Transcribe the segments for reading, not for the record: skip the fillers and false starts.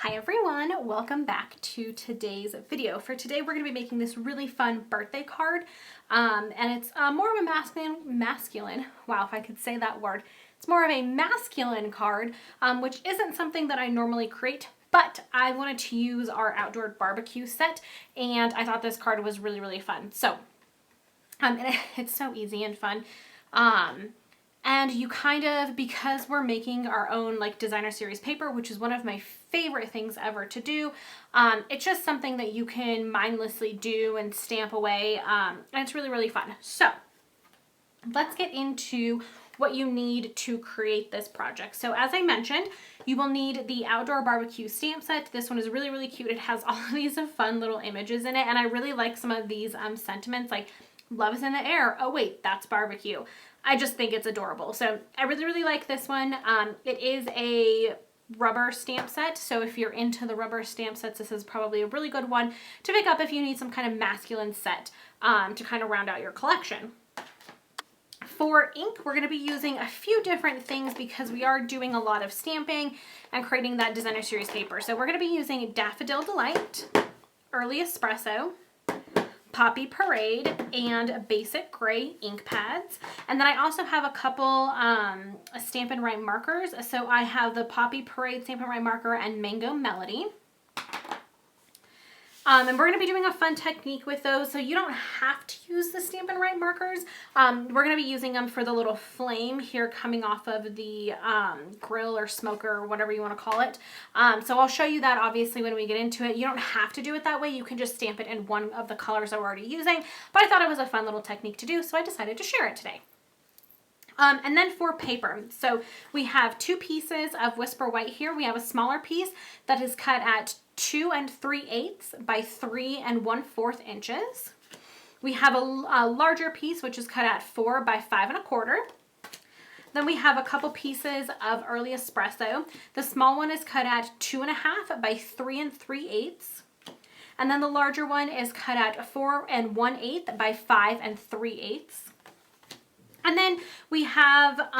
Hi everyone, welcome back to today's video. For today we're going to be making this really fun birthday card and it's more of a masculine, wow if I could say that word, it's more of a masculine card which isn't something that I normally create, but I wanted to use our outdoor barbecue set and I thought this card was really fun. So and it's so easy and fun. And you kind of, because we're making our own like designer series paper, which is one of my favorite things ever to do, it's just something that you can mindlessly do and stamp away, and it's really fun. So let's get into what you need to create this project. So as I mentioned, you will need the outdoor barbecue stamp set. This one is really cute. It has all of these fun little images in it, and I really like some of these sentiments like love is in the air. Oh wait, that's barbecue. I just think it's adorable. So I really like this one. It is a rubber stamp set. So if you're into the rubber stamp sets, this is probably a really good one to pick up if you need some kind of masculine set to kind of round out your collection. For ink, we're going to be using a few different things because we are doing a lot of stamping and creating that designer series paper. So we're going to be using Daffodil Delight, Early Espresso, Poppy Parade, and Basic Gray ink pads. And then I also have a couple Stampin' Right markers. So I have the Poppy Parade Stampin' Right marker and Mango Melody. And we're going to be doing a fun technique with those, so you don't have to use the Stampin' Right markers. We're going to be using them for the little flame here coming off of the grill or smoker or whatever you want to call it. So I'll show you that obviously when we get into it. You don't have to do it that way. You can just stamp it in one of the colors I'm already using, but I thought it was a fun little technique to do, so I decided to share it today. And then for paper, so we have two pieces of Whisper White here. We have a smaller piece that is cut at 2 3/8 by 3 1/4 inches. We have a larger piece which is cut at 4 by 5 1/4. Then we have a couple pieces of Early Espresso. The small one is cut at 2 1/2 by 3 3/8. And then the larger one is cut at 4 1/8 by 5 3/8. And then we have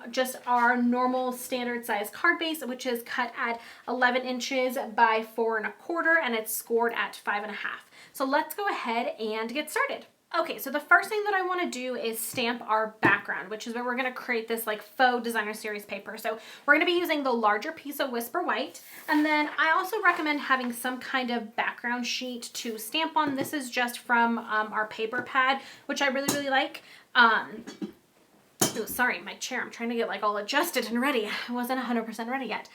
just our normal standard size card base, which is cut at 11 inches by 4 1/4, and it's scored at 5 1/2. So let's go ahead and get started. Okay, so the first thing that I want to do is stamp our background, which is where we're going to create this like faux designer series paper. So we're going to be using the larger piece of Whisper White, and then I also recommend having some kind of background sheet to stamp on. This is just from our paper pad, which I really like. Oh, sorry, my chair. I'm trying to get like all adjusted and ready. I wasn't 100% ready yet.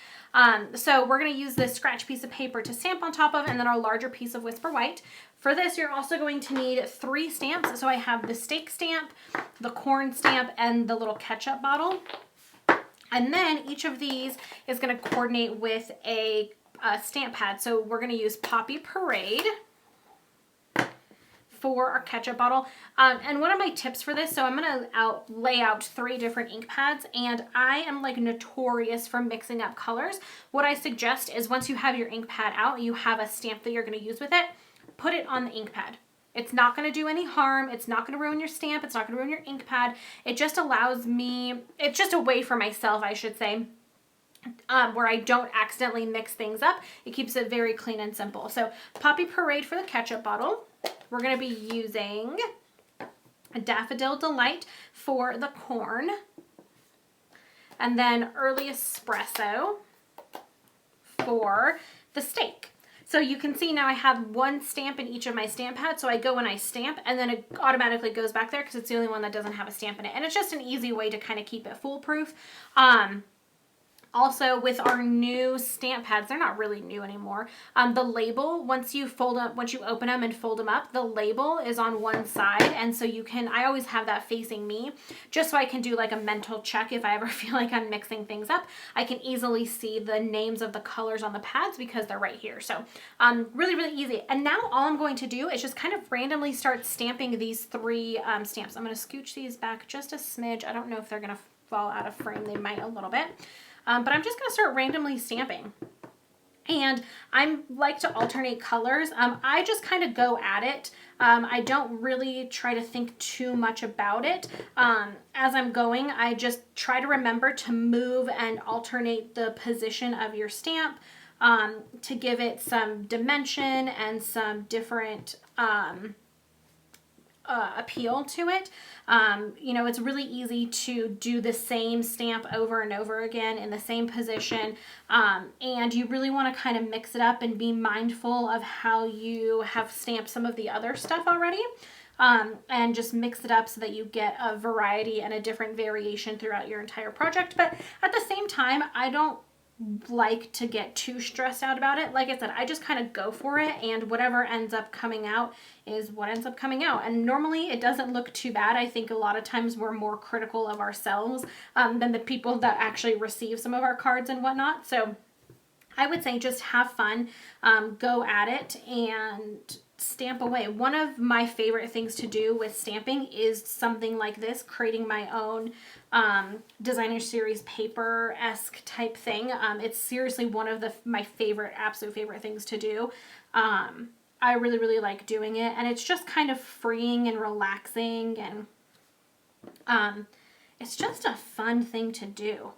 So we're going to use this scratch piece of paper to stamp on top of, and then our larger piece of Whisper White. For this, you're also going to need 3 stamps. So I have the steak stamp, the corn stamp, and the little ketchup bottle. And then each of these is going to coordinate with a stamp pad. So we're going to use Poppy Parade for our ketchup bottle. And one of my tips for this, so I'm going to lay out 3 different ink pads, and I am like notorious for mixing up colors. What I suggest is once you have your ink pad out, you have a stamp that you're going to use with it, put it on the ink pad. It's not going to do any harm. It's not going to ruin your stamp. It's not going to ruin your ink pad. It just allows me, it's just a way for myself, I should say, where I don't accidentally mix things up. It keeps it very clean and simple. So Poppy Parade for the ketchup bottle. We're going to be using a Daffodil Delight for the corn, and then Early Espresso for the steak. So you can see now I have 1 stamp in each of my stamp pads, so I go and I stamp, and then it automatically goes back there because it's the only one that doesn't have a stamp in it. And it's just an easy way to kind of keep it foolproof. Also, with our new stamp pads, they're not really new anymore. The label, once you open them and fold them up, the label is on one side, and so you can, I always have that facing me, just so I can do like a mental check if I ever feel like I'm mixing things up. I can easily see the names of the colors on the pads because they're right here. So really easy. And now all I'm going to do is just kind of randomly start stamping these 3 stamps. I'm going to scooch these back just a smidge. I don't know if they're going to fall out of frame. They might a little bit. But I'm just going to start randomly stamping. And I like to alternate colors. I just kind of go at it. I don't really try to think too much about it. As I'm going, I just try to remember to move and alternate the position of your stamp to give it some dimension and some different appeal to it. You know, it's really easy to do the same stamp over and over again in the same position, and you really want to kind of mix it up and be mindful of how you have stamped some of the other stuff already, and just mix it up so that you get a variety and a different variation throughout your entire project. But at the same time, I don't like to get too stressed out about it. Like I said, I just kind of go for it, and whatever ends up coming out is what ends up coming out. And normally it doesn't look too bad. I think a lot of times we're more critical of ourselves than the people that actually receive some of our cards and whatnot. So I would say just have fun, go at it, and stamp away. One of my favorite things to do with stamping is something like this, creating my own designer series paper-esque type thing. It's seriously one of my favorite, absolute favorite things to do. I really, really like doing it, and it's just kind of freeing and relaxing, and it's just a fun thing to do.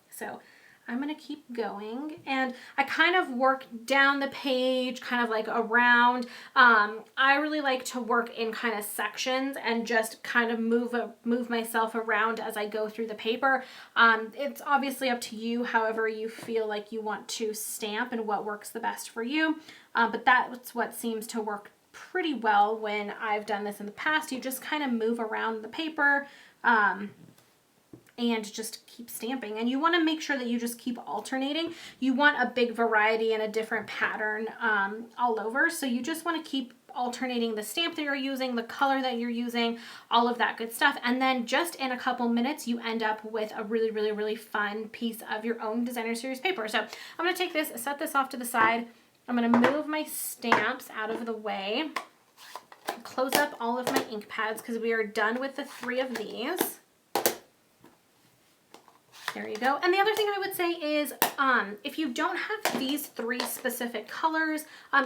So I'm going to keep going, and I kind of work down the page, kind of like around. I really like to work in kind of sections and just kind of move myself around as I go through the paper. It's obviously up to you, however you feel like you want to stamp and what works the best for you. But that's what seems to work pretty well when I've done this in the past. You just kind of move around the paper, and just keep stamping. And you want to make sure that you just keep alternating. You want a big variety and a different pattern all over. So you just want to keep alternating the stamp that you're using, the color that you're using, all of that good stuff. And then just in a couple minutes, you end up with a really, really, really fun piece of your own designer series paper. So I'm going to take this, set this off to the side. I'm going to move my stamps out of the way, close up all of my ink pads because we are done with the 3 of these. There you go. And the other thing I would say is if you don't have these 3 specific colors,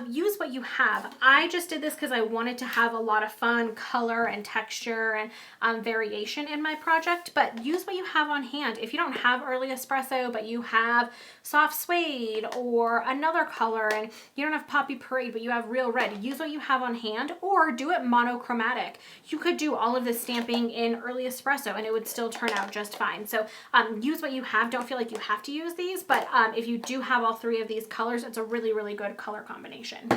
use what you have. I just did this because I wanted to have a lot of fun color and texture and variation in my project, but use what you have on hand. If you don't have early espresso, but you have soft suede or another color, and you don't have poppy parade, but you have real red, use what you have on hand, or do it monochromatic. You could do all of this stamping in early espresso and it would still turn out just fine. So use what you have. Don't feel like you have to use these, but if you do have all 3 of these colors, it's a really, really good color combination.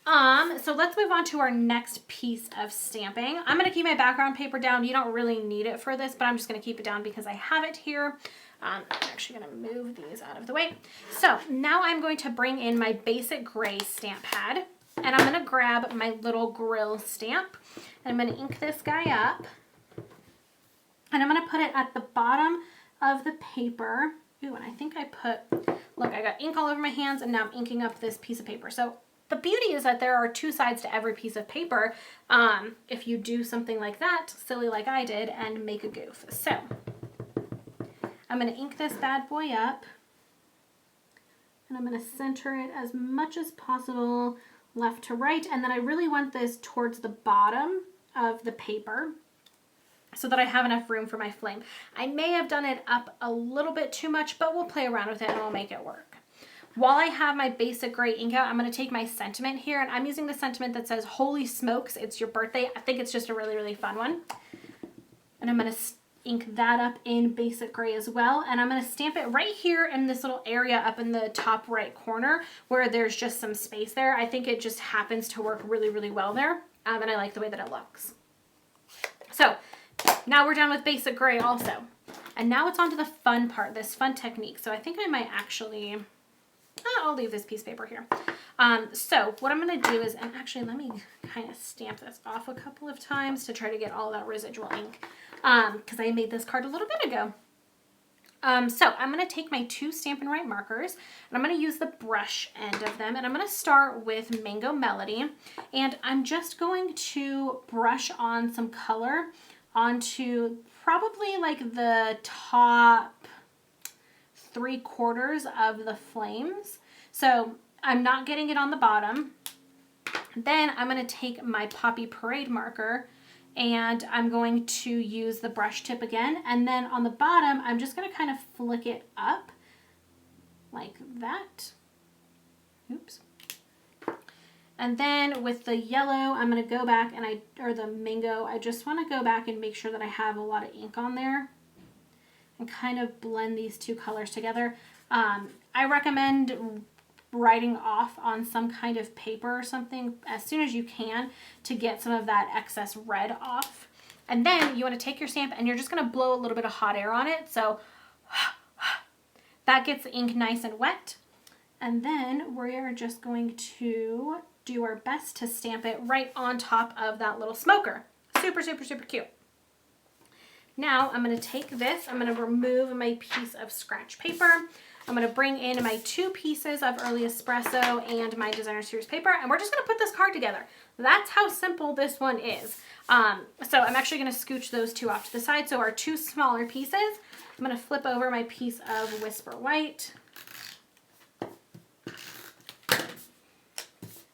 So let's move on to our next piece of stamping. I'm going to keep my background paper down. You don't really need it for this, but I'm just going to keep it down because I have it here. I'm actually going to move these out of the way. So now I'm going to bring in my basic gray stamp pad, and I'm going to grab my little grill stamp, and I'm going to ink this guy up. And I'm going to put it at the bottom of the paper. Ooh, and I think I look, I got ink all over my hands, and now I'm inking up this piece of paper. So the beauty is that there are 2 sides to every piece of paper if you do something like that, silly like I did, and make a goof. So I'm going to ink this bad boy up, and I'm going to center it as much as possible left to right, and then I really want this towards the bottom of the paper, so that I have enough room for my flame. I may have done it up a little bit too much, but we'll play around with it and we'll make it work. While I have my basic gray ink out, I'm going to take my sentiment here, and I'm using the sentiment that says, "Holy smokes, it's your birthday." I think it's just a really, really fun one. And I'm going to ink that up in basic gray as well, and I'm going to stamp it right here in this little area up in the top right corner where there's just some space there. I think it just happens to work really, really well there, and I like the way that it looks. So now we're done with basic gray also. And now it's on to the fun part, this fun technique. So I think I might actually, I'll leave this piece of paper here. So what I'm going to do is, and actually let me kind of stamp this off a couple of times to try to get all that residual ink, because I made this card a little bit ago. So I'm going to take my 2 Stampin' Write markers, and I'm going to use the brush end of them, and I'm going to start with Mango Melody, and I'm just going to brush on some color onto probably like the top 3/4 of the flames. So I'm not getting it on the bottom. Then I'm going to take my Poppy Parade marker, and I'm going to use the brush tip again, and then on the bottom I'm just going to kind of flick it up like that. Oops. And then with the yellow, I'm going to go back and or the mango, I just want to go back and make sure that I have a lot of ink on there and kind of blend these two colors together. I recommend writing off on some kind of paper or something as soon as you can to get some of that excess red off. And then you want to take your stamp and you're just going to blow a little bit of hot air on it. So that gets the ink nice and wet. And then we are just going to do our best to stamp it right on top of that little smoker. Super, super, super cute. Now I'm going to take this, I'm going to remove my piece of scratch paper. I'm going to bring in my 2 pieces of Early Espresso and my Designer Series paper, and we're just going to put this card together. That's how simple this one is. So I'm actually going to scooch those 2 off to the side. So our 2 smaller pieces, I'm going to flip over my piece of Whisper White.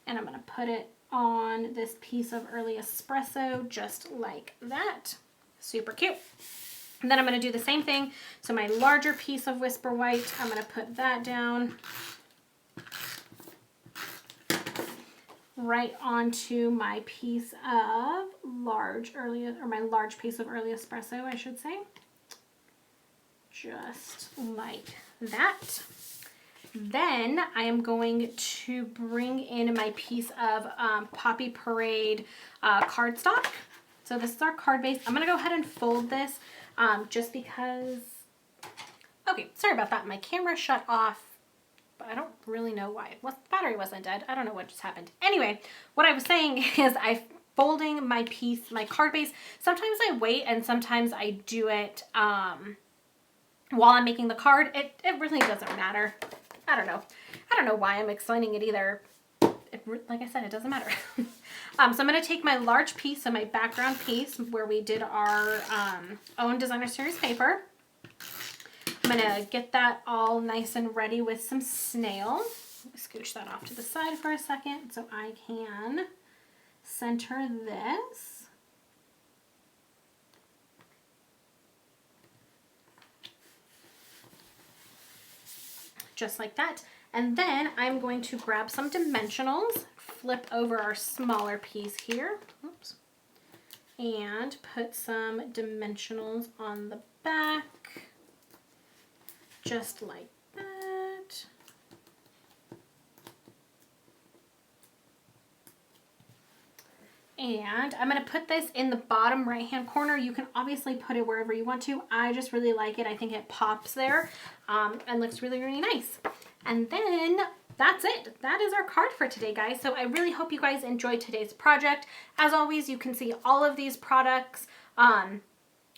And I'm going to put it on this piece of Early Espresso just like that. Super cute. And then I'm going to do the same thing. So my larger piece of Whisper White, I'm going to put that down right onto my piece of my large piece of Early Espresso, I should say. Just like that. Then I am going to bring in my piece of Poppy Parade cardstock. So this is our card base. I'm going to go ahead and fold this just because, okay, sorry about that. My camera shut off, but I don't really know why. The battery wasn't dead. I don't know what just happened. Anyway, what I was saying is I'm folding my piece, my card base. Sometimes I wait and sometimes I do it while I'm making the card. It really doesn't matter. I don't know. I don't know why I'm explaining it either. Like I said, it doesn't matter. So I'm going to take my large piece of my background piece where we did our own Designer Series paper. I'm going to get that all nice and ready with some snail. Scooch that off to the side for a second so I can center this. Just like that. And then I'm going to grab some dimensionals, flip over our smaller piece here, oops, and put some dimensionals on the back, just like that. And I'm going to put this in the bottom right hand corner. You can obviously put it wherever you want to. I just really like it. I think it pops there and looks really, really nice. And then that's it. That is our card for today, guys. So I really hope you guys enjoyed today's project. As always, you can see all of these products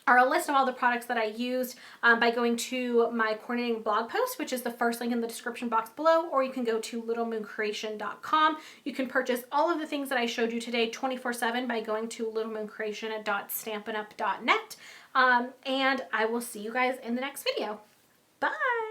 are a list of all the products that I used by going to my coordinating blog post, which is the first link in the description box below, or you can go to littlemooncreation.com. You can purchase all of the things that I showed you today 24/7 by going to littlemooncreation.stampinup.net. And I will see you guys in the next video. Bye!